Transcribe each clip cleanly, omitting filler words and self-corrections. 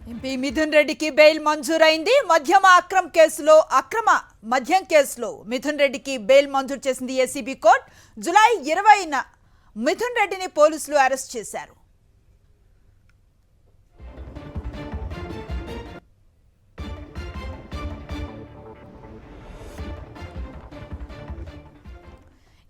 MP Mithun రెడ్డికి bail మంజూరైంది. అక్రమ మద్యం కేసులో మిథున్ రెడ్డికి బెయిల్ మంజూరు చేసింది ఏసీబీ కోర్టు. జూలై 20న మిథున్ రెడ్డిని పోలీసులు అరెస్ట్ చేశారు.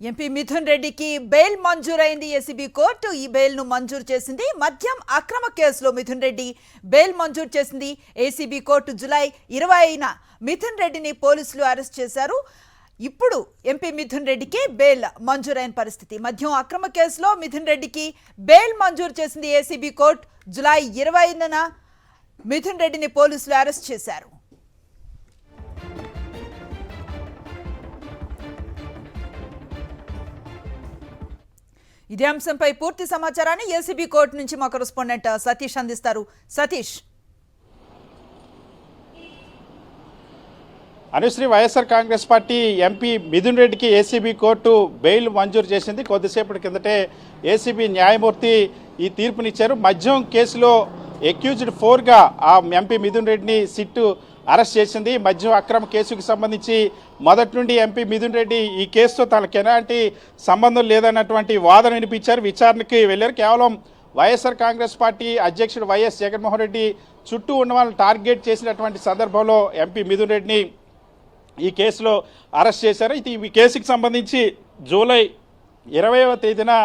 ఎంపీ మిథున్ రెడ్డికి బెయిల్ మంజూరైంది. ఏసీబీ కోర్టు ఈ బెయిల్ను మంజూరు చేసింది. మద్యం అక్రమ కేసులో మిథున్ రెడ్డి బెయిల్ మంజూరు చేసింది ఏసీబీ కోర్టు. జూలై 20న మిథున్ రెడ్డిని పోలీసులు అరెస్ట్ చేశారు. ఇప్పుడు ఎంపీ మిథున్ రెడ్డికి బెయిల్ మంజూరైన పరిస్థితి. మద్యం అక్రమ కేసులో మిథున్ రెడ్డికి బెయిల్ మంజూరు చేసింది ఏసీబీ కోర్టు. జూలై 20న మిథున్ రెడ్డిని పోలీసులు అరెస్ట్ చేశారు. ఇదే అంశంపై పూర్తి సమాచారాన్ని ఏసీబీ కోర్టు నుంచి మా కరెస్పాండెంట్ సతీష్ అందిస్తారు. సతీష్, అనుశ్రీ, వైఎస్ఆర్ కాంగ్రెస్ పార్టీ ఎంపీ మిథున్ రెడ్డికి ఏసీబీ కోర్టు బెయిల్ మంజూరు చేసింది. కొద్దిసేపటి కిందటే ఏసీబీ న్యాయమూర్తి ఈ తీర్పునిచ్చారు. మద్యం కేసులో అక్యూజ్డ్ 4గా ఆ ఎంపీ మిథున్ రెడ్డిని సిట్టు అరెస్ట్ చేసింది. మద్యం అక్రమ కేసుకు సంబంధించి మొదటి నుండి ఎంపీ మిథున్ రెడ్డి ఈ కేసుతో తనకు ఎలాంటి సంబంధం లేదన్నటువంటి వాదన వినిపించారు. విచారణకి వెళ్ళారు. కేవలం వైఎస్ఆర్ కాంగ్రెస్ పార్టీ అధ్యక్షుడు వైఎస్ జగన్మోహన్ రెడ్డి చుట్టూ ఉన్న వాళ్ళని టార్గెట్ చేసినటువంటి సందర్భంలో ఎంపీ మిథున్ రెడ్డిని ఈ కేసులో అరెస్ట్ చేశారు. ఈ కేసుకి సంబంధించి జూలై 20వ తేదీన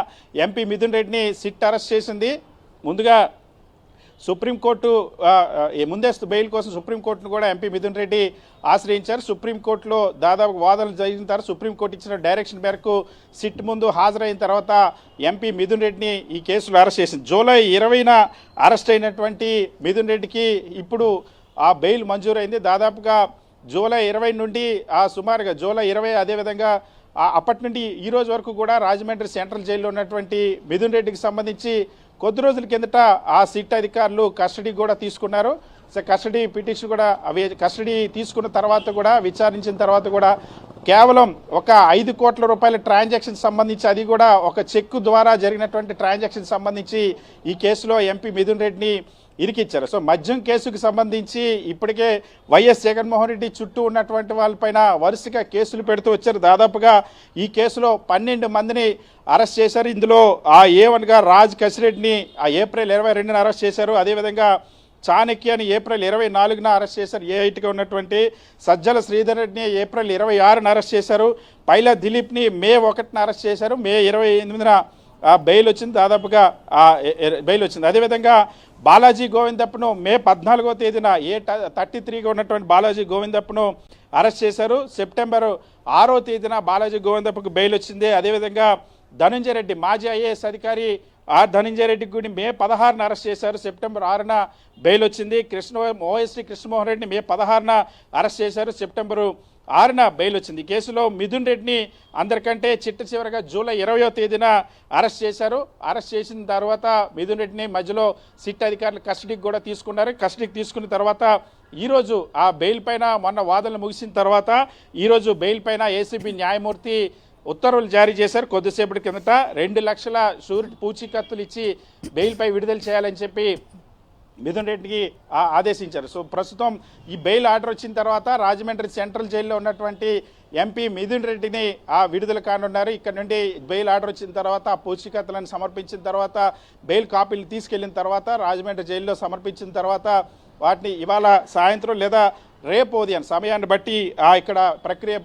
ఎంపీ మిథున్ రెడ్డిని సిట్ అరెస్ట్ చేసింది. ముందుగా సుప్రీంకోర్టు ముందస్తు బెయిల్ కోసం సుప్రీంకోర్టును కూడా ఎంపీ మిథున్ రెడ్డి ఆశ్రయించారు. సుప్రీంకోర్టులో దాదాపు వాదనలు జరిగిన తర్వాత సుప్రీంకోర్టు ఇచ్చిన డైరెక్షన్ మేరకు సిట్ ముందు హాజరైన తర్వాత ఎంపీ మిథున్ రెడ్డిని ఈ కేసులో అరెస్ట్ చేసింది. జూలై 20న అరెస్ట్ అయినటువంటి మిథున్ రెడ్డికి ఇప్పుడు ఆ బెయిల్ మంజూరైంది. దాదాపుగా జూలై 20 నుండి సుమారుగా జూలై 20 అదేవిధంగా అప్పటి నుండి ఈ రోజు వరకు కూడా రాజమండ్రి సెంట్రల్ జైల్లో ఉన్నటువంటి మిథున్ రెడ్డికి సంబంధించి కొద్ది రోజుల కిందట ఆ సిట్ అధికారులు కస్టడీ కూడా తీసుకున్నారు. కస్టడీ పిటిషన్ కూడా కస్టడీ తీసుకున్న తర్వాత కూడా విచారించిన తర్వాత కూడా కేవలం ఒక 5 కోట్ల రూపాయల ట్రాన్సాక్షన్ సంబంధించి, అది కూడా ఒక చెక్కు ద్వారా జరిగినటువంటి ట్రాన్సాక్షన్ సంబంధించి ఈ కేసులో ఎంపీ మిథున్ రెడ్డిని ఇరికిచ్చారు. సో మద్యం కేసుకు సంబంధించి ఇప్పటికే వైఎస్ జగన్మోహన్ రెడ్డి చుట్టూ ఉన్నటువంటి వాళ్ళపైన వరుసగా కేసులు పెడుతూ వచ్చారు. దాదాపుగా ఈ కేసులో 12 మందిని అరెస్ట్ చేశారు. ఇందులో A1గా రాజ్ కసిరెడ్డిని ఏప్రిల్ 22న అరెస్ట్ చేశారు. అదేవిధంగా చాణక్యని ఏప్రిల్ 24న అరెస్ట్ చేశారు. A8గా ఉన్నటువంటి సజ్జల శ్రీధర్ రెడ్డిని ఏప్రిల్ 26న అరెస్ట్ చేశారు. పైలా దిలీప్ని మే 1న అరెస్ట్ చేశారు. మే 28న బెయిల్ వచ్చింది. దాదాపుగా బెయిల్ వచ్చింది. అదేవిధంగా బాలాజీ గోవిందప్పను మే 14వ తేదీన A33గా ఉన్నటువంటి బాలాజీ గోవిందప్పను అరెస్ట్ చేశారు. సెప్టెంబర్ 6వ తేదీన బాలాజీ గోవిందప్పకు బెయిల్ వచ్చింది. అదేవిధంగా ధనంజయ రెడ్డి మాజీ ఐఏఎస్ అధికారి ధనంజయ రెడ్డికి కూడా మే 16న అరెస్ట్ చేశారు. సెప్టెంబర్ 6న బెయిల్ వచ్చింది. ఓఎస్టీ కృష్ణమోహన్ రెడ్డిని మే 16న అరెస్ట్ చేశారు. సెప్టెంబర్ 6న బెయిల్ వచ్చింది. ఈ కేసులో మిథున్ రెడ్డిని అందరికంటే చివరగా జూలై 20వ తేదీన అరెస్ట్ చేశారు. అరెస్ట్ చేసిన తర్వాత మిథున్ రెడ్డిని మధ్యలో సిట్ అధికారులు కస్టడీకి కూడా తీసుకున్నారు. కస్టడీకి తీసుకున్న తర్వాత ఈరోజు ఆ బెయిల్ పైన మొన్న వాదనలు ముగిసిన తర్వాత ఈరోజు బెయిల్ పైన ఏసీబీ న్యాయమూర్తి ఉత్తర్వులు జారీ చేశారు. కొద్దిసేపటి కిందట 2 లక్షల షూరిటీ పూచీకత్తులు ఇచ్చి బెయిల్పై విడుదల చేయాలని చెప్పి మిథున్ రెడ్డికి ఆదేశించారు. సో ప్రస్తుతం ఈ బెయిల్ ఆర్డర్ వచ్చిన తర్వాత రాజమండ్రి సెంట్రల్ జైల్లో ఉన్నటువంటి ఎంపీ మిథున్ రెడ్డిని విడుదల కానున్నారు. ఇక్కడ నుండి బెయిల్ ఆర్డర్ వచ్చిన తర్వాత ఆ పూచీకత్తులను సమర్పించిన తర్వాత బెయిల్ కాపీలు తీసుకెళ్లిన తర్వాత రాజమండ్రి జైల్లో సమర్పించిన తర్వాత వాటిని ఇవాళ సాయంత్రం లేదా రేపు ఉదయం సమయాన్ని బట్టి ఇక్కడ ప్రక్రియ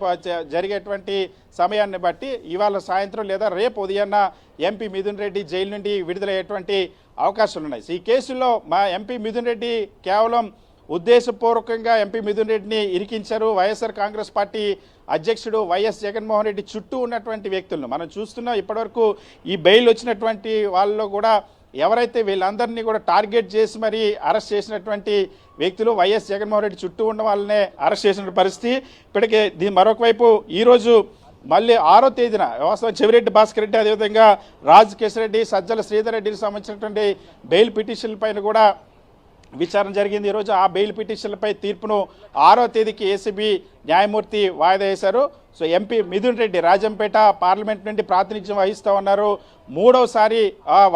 జరిగేటువంటి సమయాన్ని బట్టి ఇవాళ సాయంత్రం లేదా రేపు ఉదయాన్న ఎంపీ మిథున్ రెడ్డి జైలు నుండి విడుదలయ్యేటువంటి అవకాశాలు ఉన్నాయి. ఈ కేసులో మా ఎంపీ మిథున్ రెడ్డి కేవలం ఉద్దేశపూర్వకంగా ఎంపీ మిథున్ రెడ్డిని ఇరికించారు. వైఎస్ఆర్ కాంగ్రెస్ పార్టీ అధ్యక్షుడు వైఎస్ జగన్మోహన్ రెడ్డి చుట్టూ ఉన్నటువంటి వ్యక్తులను మనం చూస్తున్నాం. ఇప్పటివరకు ఈ బెయిల్ వచ్చినటువంటి వాళ్ళలో కూడా ఎవరైతే వీళ్ళందరినీ కూడా టార్గెట్ చేసి మరి అరెస్ట్ చేసినటువంటి వ్యక్తులు వైఎస్ జగన్మోహన్ రెడ్డి చుట్టూ ఉన్న వాళ్ళనే అరెస్ట్ చేసిన పరిస్థితి. ఇప్పటికే మరొక వైపు ఈరోజు మళ్ళీ 6వ తేదీన వాస్తవం చెవిరెడ్డి భాస్కర్ రెడ్డి అదేవిధంగా రాజ్ కిషరెడ్డి సజ్జల శ్రీధర్ రెడ్డికి సంబంధించినటువంటి బెయిల్ పిటిషన్ల పైన కూడా విచారణ జరిగింది. ఈరోజు ఆ బెయిల్ పిటిషన్లపై తీర్పును 6వ తేదీకి ఏసీబీ న్యాయమూర్తి వాయిదా వేశారు. So MP Mithun Reddy Rajampet parliament నుండి ప్రాతినిధ్యం వహిస్తూ ఉన్నారు. 3వసారి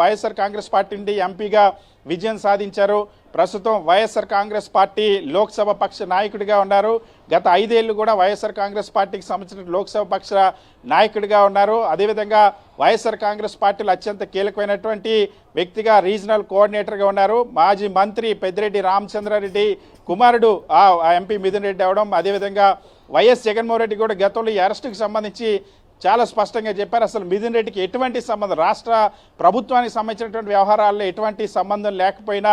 వైఎస్ఆర్ కాంగ్రెస్ పార్టీ నుండి ఎంపీగా విజయం సాధించారు. ప్రస్తుతం వైఎస్ఆర్ కాంగ్రెస్ పార్టీ లోక్సభ పక్ష నాయకుడిగా ఉన్నారు. గత 5 ఏళ్లు కూడా వైఎస్ఆర్ కాంగ్రెస్ పార్టీకి సంబంధించిన లోక్సభ పక్ష నాయకుడిగా ఉన్నారు. అదేవిధంగా వైఎస్ఆర్ కాంగ్రెస్ పార్టీలో అత్యంత కీలకమైనటువంటి వ్యక్తిగా రీజనల్ కోఆర్డినేటర్గా ఉన్నారు. మాజీ మంత్రి పెద్దిరెడ్డి రామచంద్రారెడ్డి కుమారుడు ఆ ఎంపీ మిథున్ రెడ్డి అవడం, అదేవిధంగా వైఎస్ జగన్మోహన్ రెడ్డి కూడా గతంలో ఈ అరెస్టుకు సంబంధించి చాలా స్పష్టంగా చెప్పారు. అసలు మిథున్ రెడ్డికి ఎటువంటి సంబంధం, రాష్ట్ర ప్రభుత్వానికి సంబంధించినటువంటి వ్యవహారాల్లో ఎటువంటి సంబంధం లేకపోయినా,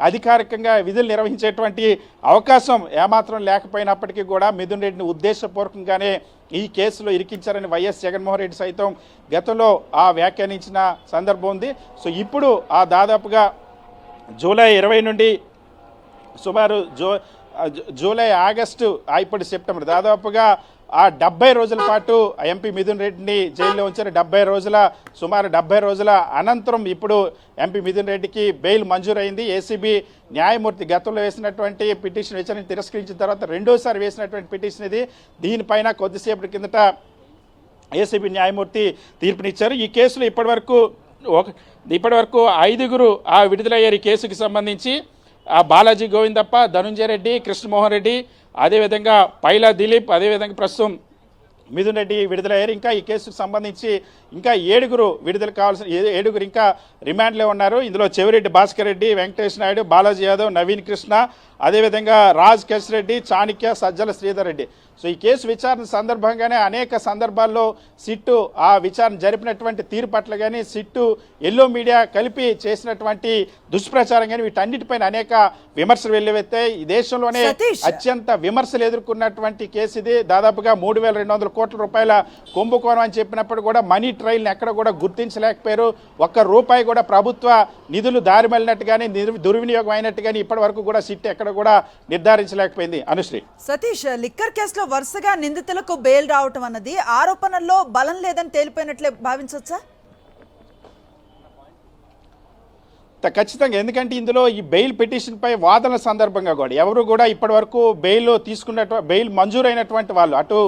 అధికారికంగా విధులు నిర్వహించేటువంటి అవకాశం ఏమాత్రం లేకపోయినప్పటికీ కూడా మిథున్ రెడ్డిని ఉద్దేశపూర్వకంగానే ఈ కేసులో ఇరికించారని వైఎస్ జగన్మోహన్ రెడ్డి సైతం గతంలో వ్యాఖ్యానించిన సందర్భం ఉంది. సో ఇప్పుడు దాదాపుగా జూలై 20 నుండి సుమారు జూలై, ఆగస్టు, ఇప్పుడు సెప్టెంబర్, దాదాపుగా 70 రోజుల పాటు ఎంపీ మిథున్ రెడ్డిని జైల్లో ఉంచారు. సుమారు 70 రోజుల అనంతరం ఇప్పుడు ఎంపీ మిథున్ రెడ్డికి బెయిల్ మంజూరైంది. ఏసీబీ న్యాయమూర్తి గతంలో వేసినటువంటి పిటిషన్ విచారణ తిరస్కరించిన తర్వాత రెండోసారి వేసినటువంటి పిటిషన్ ఇది. దీనిపైన కొద్దిసేపటి కిందట ఏసీబీ న్యాయమూర్తి తీర్పునిచ్చారు. ఈ కేసులో ఇప్పటివరకు 5గురు విడుదలయ్యారు. ఈ కేసుకి సంబంధించి బాలాజీ గోవిందప్ప, ధనుంజయ రెడ్డి, కృష్ణమోహన్ రెడ్డి, అదేవిధంగా పైలా దిలీప్, అదేవిధంగా ప్రస్తుతం మిథున్ రెడ్డి విడుదలయ్యారు. ఇంకా ఈ కేసుకు సంబంధించి ఇంకా 7గురు విడుదల కావాల్సిన 7గురు ఇంకా రిమాండ్లో ఉన్నారు. ఇందులో చెవిరెడ్డి భాస్కర్ రెడ్డి, వెంకటేష్ నాయుడు, బాలాజీ యాదవ్, నవీన్ కృష్ణ, అదేవిధంగా రాజ్ కేశ్ రెడ్డి, చాణక్య, సజ్జల శ్రీధర్ రెడ్డి. సో ఈ కేసు విచారణ సందర్భంగానే అనేక సందర్భాల్లో సిట్టు విచారణ జరిపినటువంటి తీరు పట్ల కానీ, సిట్టు ఎల్లో మీడియా కలిపి చేసినటువంటి దుష్ప్రచారం కానీ, వీటన్నిటిపైన అనేక విమర్శలు వెల్లువెత్తాయి. ఈ దేశంలోనే అత్యంత విమర్శలు ఎదుర్కొన్నటువంటి కేసు ఇది. దాదాపుగా 3,200 కోట్ల రూపాయల కుంభకోణం అని చెప్పినప్పుడు కూడా మనీ ట్రయల్ని ఎక్కడ కూడా గుర్తించలేకపోయారు. ₹1 కూడా ప్రభుత్వ నిధులు దారి మళ్ళినట్టు కానీ, దుర్వినియోగం అయినట్టు కానీ ఇప్పటి వరకు కూడా సిట్ ఎక్కడ కూడా నిర్ధారించలేకపోయింది. అనుశ్రీ, సతీష్, లిక్కర్ కేసులో వరుసగా నిందితులకు బెయిల్ రావటం అన్నది ఆరోపణల్లో బలం లేదని తేలిపోయినట్లే భావించవచ్చా? ఖచ్చితంగా. ఎందుకంటే ఇందులో ఈ బెయిల్ పిటిషన్పై వాదనల సందర్భంగా కూడా ఎవరు కూడా ఇప్పటి వరకు బెయిల్ మంజూరైనటువంటి వాళ్ళు, అటు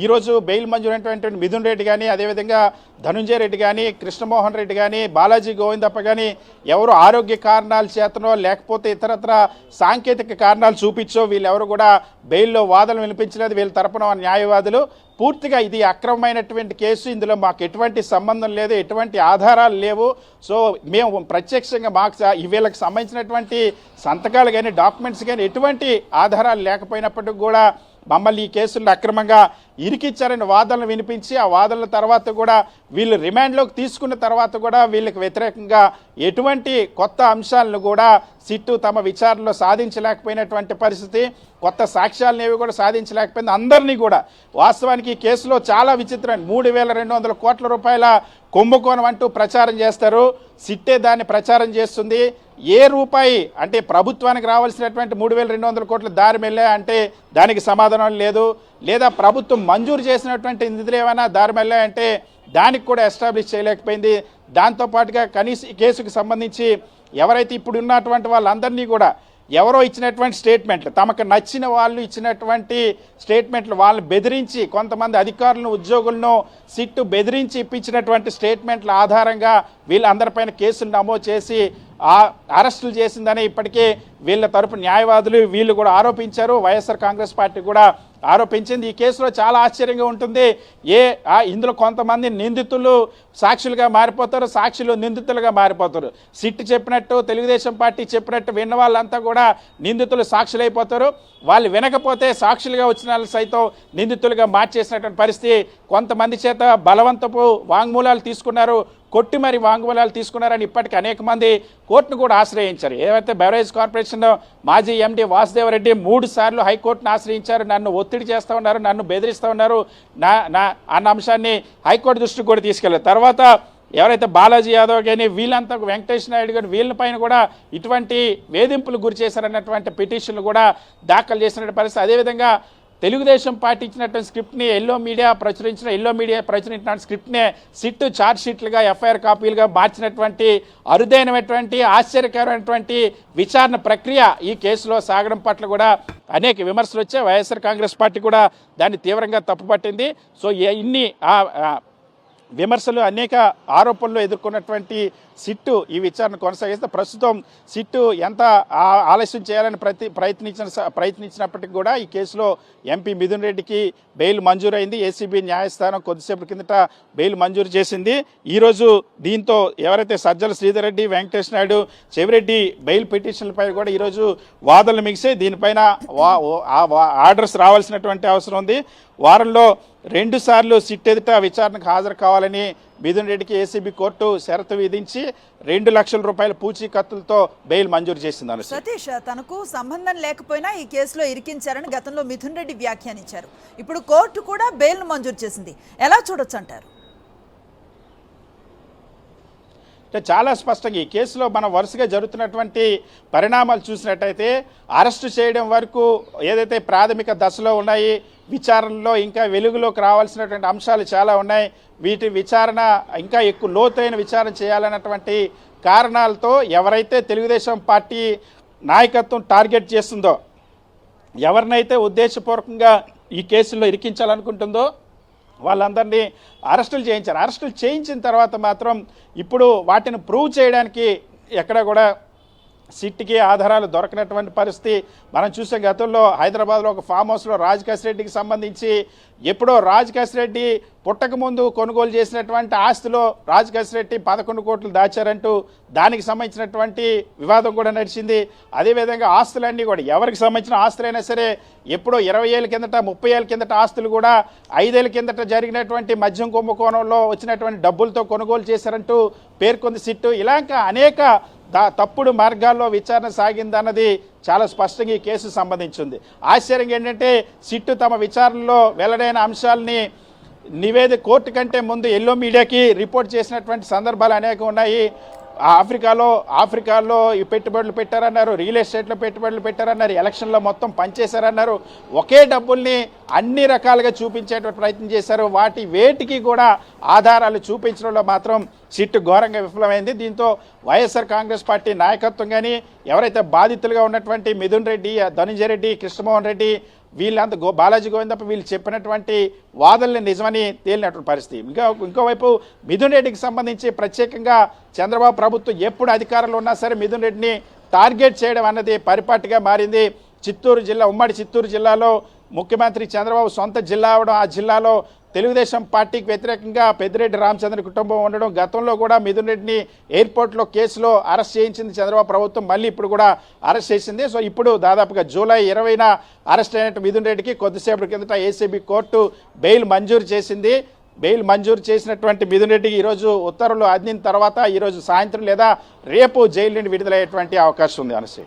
ఈరోజు బెయిల్ మంజూరైనటువంటి మిథున్ రెడ్డి కానీ, అదేవిధంగా ధనుంజయ రెడ్డి కానీ, కృష్ణమోహన్ రెడ్డి కానీ, బాలాజీ గోవిందప్ప కానీ ఎవరు ఆరోగ్య కారణాల చేతనో లేకపోతే ఇతరత్ర సాంకేతిక కారణాలు చూపించో వీళ్ళెవరు కూడా బెయిల్లో వాదనలు వినిపించలేదు. వీళ్ళ తరపున న్యాయవాదులు పూర్తిగా ఇది అక్రమమైనటువంటి కేసు, ఇందులో మాకు ఎటువంటి సంబంధం లేదు, ఎటువంటి ఆధారాలు లేవు, సో మేము ప్రత్యక్షంగా మాకు వీళ్ళకి సంబంధించినటువంటి సంతకాలు కానీ, డాక్యుమెంట్స్ కానీ ఎటువంటి ఆధారాలు లేకపోయినప్పటికీ కూడా మమ్మల్ని ఈ కేసుల్లో అక్రమంగా ఇరికిచ్చారని వాదనలు వినిపించి, ఆ వాదనల తర్వాత కూడా వీళ్ళు రిమాండ్లోకి తీసుకున్న తర్వాత కూడా వీళ్ళకి వ్యతిరేకంగా ఎటువంటి కొత్త అంశాలను కూడా సిట్టు తమ విచారణలో సాధించలేకపోయినటువంటి పరిస్థితి, కొత్త సాక్ష్యాలను ఏవి కూడా సాధించలేకపోయింది. అందరినీ కూడా వాస్తవానికి ఈ కేసులో చాలా విచిత్రమైన 3,200 కోట్ల రూపాయల కుంభకోణం అంటూ ప్రచారం చేస్తారు. సిట్టే దాన్ని ప్రచారం చేస్తుంది. ఏ రూపాయి అంటే ప్రభుత్వానికి రావాల్సినటువంటి 3,200 కోట్ల దారి మెల్లే అంటే దానికి సమాధానం లేదు, లేదా ప్రభుత్వం మంజూరు చేసినటువంటి నిధులు ఏమైనా దారి మెల్లే అంటే దానికి కూడా ఎస్టాబ్లిష్ చేయలేకపోయింది. దాంతోపాటుగా కనీస కేసుకు సంబంధించి ఎవరైతే ఇప్పుడు ఉన్నటువంటి వాళ్ళందరినీ కూడా ఎవరో ఇచ్చినటువంటి స్టేట్మెంట్లు, తమకు నచ్చిన వాళ్ళు ఇచ్చినటువంటి స్టేట్మెంట్లు, వాళ్ళని బెదిరించి కొంతమంది అధికారులను, ఉద్యోగులను సిట్టు బెదిరించి ఇప్పించినటువంటి స్టేట్మెంట్ల ఆధారంగా వీళ్ళందరిపైన కేసులు నమోదు చేసి అరెస్టులు చేసిందని ఇప్పటికే వీళ్ళ తరపు న్యాయవాదులు వీళ్ళు కూడా ఆరోపించారు. వైఎస్ఆర్ కాంగ్రెస్ పార్టీ కూడా ఆరోపించింది. ఈ కేసులో చాలా ఆశ్చర్యంగా ఉంటుంది. ఇందులో కొంతమంది నిందితులు సాక్షులుగా మారిపోతారు, సాక్షులు నిందితులుగా మారిపోతారు. సిట్ చెప్పినట్టు, తెలుగుదేశం పార్టీ చెప్పినట్టు విన్న వాళ్ళంతా కూడా నిందితులు సాక్షులైపోతారు. వాళ్ళు వినకపోతే సాక్షులుగా వచ్చిన వాళ్ళు సైతం నిందితులుగా మార్చేసినటువంటి పరిస్థితి. కొంతమంది చేత బలవంతపు వాంగ్మూలాలు తీసుకున్నారు, కొట్టి మరి వాంగ్మూలాలు తీసుకున్నారని ఇప్పటికీ అనేక మంది కోర్టును కూడా ఆశ్రయించారు. ఏవైతే బెవరేజ్ కార్పొరేషన్ మాజీ ఎండి వాసుదేవరెడ్డి 3 సార్లు హైకోర్టును ఆశ్రయించారు. నన్ను ఒత్తిడి చేస్తూ ఉన్నారు, నన్ను బెదిరిస్తూ ఉన్నారు అన్న అంశాన్ని హైకోర్టు దృష్టికి కూడా తీసుకెళ్లారు. తర్వాత ఎవరైతే బాలాజీ యాదవ్ కానీ, వీళ్ళంతా వెంకటేష్ నాయుడు కానీ, వీళ్ళపైన కూడా ఇటువంటి వేధింపులు గురి చేశారన్నటువంటి పిటిషన్లు కూడా దాఖలు చేసిన పరిస్థితి. అదేవిధంగా తెలుగుదేశం పార్టీ ఇచ్చినటువంటి స్క్రిప్ట్ని ఎల్లో మీడియా ప్రచురించిన స్క్రిప్ట్నే సిట్టు ఛార్జ్ షీట్లుగా, ఎఫ్ఐఆర్ కాపీలుగా మార్చినటువంటి అరుదైనటువంటి ఆశ్చర్యకరమైనటువంటి విచారణ ప్రక్రియ ఈ కేసులో సాగడం పట్ల కూడా అనేక విమర్శలు వచ్చాయి. వైఎస్ఆర్ కాంగ్రెస్ పార్టీ కూడా దాన్ని తీవ్రంగా తప్పుపట్టింది. సో ఇన్ని విమర్శలు, అనేక ఆరోపణలు ఎదుర్కొన్నటువంటి సిట్టు ఈ విచారణ కొనసాగిస్తే ప్రస్తుతం సిట్టు ఎంత ఆలస్యం చేయాలని ప్రయత్నించినప్పటికీ కూడా ఈ కేసులో ఎంపీ మిథున్ రెడ్డికి బెయిల్ మంజూరైంది. ఏసీబీ న్యాయస్థానం కొద్దిసేపటి కిందట బెయిల్ మంజూరు చేసింది. ఈరోజు దీంతో ఎవరైతే సజ్జల శ్రీధర్ రెడ్డి, వెంకటేష్ నాయుడు, చెవిరెడ్డి బెయిల్ పిటిషన్లపై కూడా ఈరోజు వాదనలు మిగిసాయి. దీనిపైన ఆర్డర్స్ రావాల్సినటువంటి అవసరం ఉంది. వారంలో 2 సార్లు సిట్ ఎదుట విచారణకు హాజరు కావాలని మిథున్ రెడ్డికి ఏసీబీ కోర్టు షరతు విధించి 2 లక్షల రూపాయల పూచీకత్తులతో బెయిల్ మంజూరు చేసింది. సతీష్, తనకు సంబంధం లేకపోయినా ఈ కేసులో ఇరికించారని గతంలో మిథున్ రెడ్డి వ్యాఖ్యానించారు. ఇప్పుడు కోర్టు కూడా బెయిల్ మంజూరు చేసింది. ఎలా చూడొచ్చు అంటారు? అంటే చాలా స్పష్టంగా ఈ కేసులో మనం వరుసగా జరుగుతున్నటువంటి పరిణామాలు చూసినట్టయితే అరెస్టు చేయడం వరకు ఏదైతే ప్రాథమిక దశలో ఉన్నాయి, విచారణలో ఇంకా వెలుగులోకి రావాల్సినటువంటి అంశాలు చాలా ఉన్నాయి. వీటి విచారణ ఇంకా ఎక్కువ లోతైన విచారణ చేయాలన్నటువంటి కారణాలతో ఎవరైతే తెలుగుదేశం పార్టీ నాయకత్వం టార్గెట్ చేస్తుందో, ఎవరినైతే ఉద్దేశపూర్వకంగా ఈ కేసుల్లో ఇరికించాలనుకుంటుందో వాళ్ళందరినీ అరెస్టులు చేయించారు. అరెస్టులు చేయించిన తర్వాత మాత్రం ఇప్పుడు వాటిని ప్రూవ్ చేయడానికి ఎక్కడ కూడా సిట్కి ఆధారాలు దొరకనటువంటి పరిస్థితి మనం చూసే. గతంలో హైదరాబాద్లో ఒక ఫామ్ హౌస్లో రాజకేశ్ రెడ్డికి సంబంధించి ఎప్పుడో రాజకేశ్ రెడ్డి పుట్టకముందు కొనుగోలు చేసినటువంటి ఆస్తిలో రాజకేశ్ రెడ్డి 11 కోట్లు దాచారంటూ దానికి సంబంధించినటువంటి వివాదం కూడా నడిచింది. అదేవిధంగా ఆస్తులన్నీ కూడా ఎవరికి సంబంధించిన ఆస్తులైనా సరే ఎప్పుడో 20 ఏళ్ళ కిందట, 30 ఏళ్ళ కిందట ఆస్తులు కూడా 5 ఏళ్ళ కిందట జరిగినటువంటి మద్యం కుంభకోణంలో వచ్చినటువంటి డబ్బులతో కొనుగోలు చేశారంటూ పేర్కొంది సిట్టు. ఇలాంటి అనేక తప్పుడు మార్గాల్లో విచారణ సాగిందన్నది చాలా స్పష్టంగా ఈ కేసు సంబంధించింది. ఆశ్చర్యంగా ఏంటంటే సిట్టు తమ విచారణలో వెల్లడైన అంశాలని కోర్టు కంటే ముందు ఎల్లో మీడియాకి రిపోర్ట్ చేసినటువంటి సందర్భాలు అనేకం ఉన్నాయి. ఆఫ్రికాలో ఈ పెట్టుబడులు పెట్టారన్నారు, రియల్ ఎస్టేట్లో పెట్టుబడులు పెట్టారన్నారు, ఎలక్షన్లో మొత్తం పనిచేశారన్నారు. ఒకే డబ్బుల్ని అన్ని రకాలుగా చూపించేటువంటి ప్రయత్నం చేశారు. వేటికి కూడా ఆధారాలు చూపించడంలో మాత్రం సిట్టు ఘోరంగా విఫలమైంది. దీంతో వైఎస్ఆర్ కాంగ్రెస్ పార్టీ నాయకత్వం కానీ ఎవరైతే బాధితులుగా ఉన్నటువంటి మిథున్ రెడ్డి, ధనంజయ రెడ్డి, కృష్ణమోహన్ రెడ్డి వీళ్ళంతా బాలాజీ గోవిందప్ప వీళ్ళు చెప్పినటువంటి వాదనలు నిజమని తేలినటువంటి పరిస్థితి. ఇంకోవైపు మిథున్ రెడ్డికి సంబంధించి ప్రత్యేకంగా చంద్రబాబు ప్రభుత్వం ఎప్పుడు అధికారంలో ఉన్నా సరే మిథున్ రెడ్డిని టార్గెట్ చేయడం అన్నది పరిపాటిగా మారింది. ఉమ్మడి చిత్తూరు జిల్లాలో ముఖ్యమంత్రి చంద్రబాబు సొంత జిల్లా అవడం, ఆ జిల్లాలో తెలుగుదేశం పార్టీకి వ్యతిరేకంగా పెద్దిరెడ్డి రామచంద్ర కుటుంబం ఉండడం, గతంలో కూడా మిథున్ రెడ్డిని ఎయిర్పోర్ట్లో కేసులో అరెస్ట్ చేయించింది చంద్రబాబు ప్రభుత్వం, మళ్ళీ ఇప్పుడు కూడా అరెస్ట్ చేసింది. సో ఇప్పుడు దాదాపుగా జూలై 20న అరెస్ట్ అయినట్టు మిథున్ రెడ్డికి కొద్దిసేపటి కిందట ఏసీబీ కోర్టు బెయిల్ మంజూరు చేసింది. బెయిల్ మంజూరు చేసినటువంటి మిథున్ రెడ్డికి ఈరోజు ఉత్తర్వులు అందిన తర్వాత ఈరోజు సాయంత్రం లేదా రేపు జైలు నుండి విడుదలయ్యేటువంటి అవకాశం ఉంది. అనసే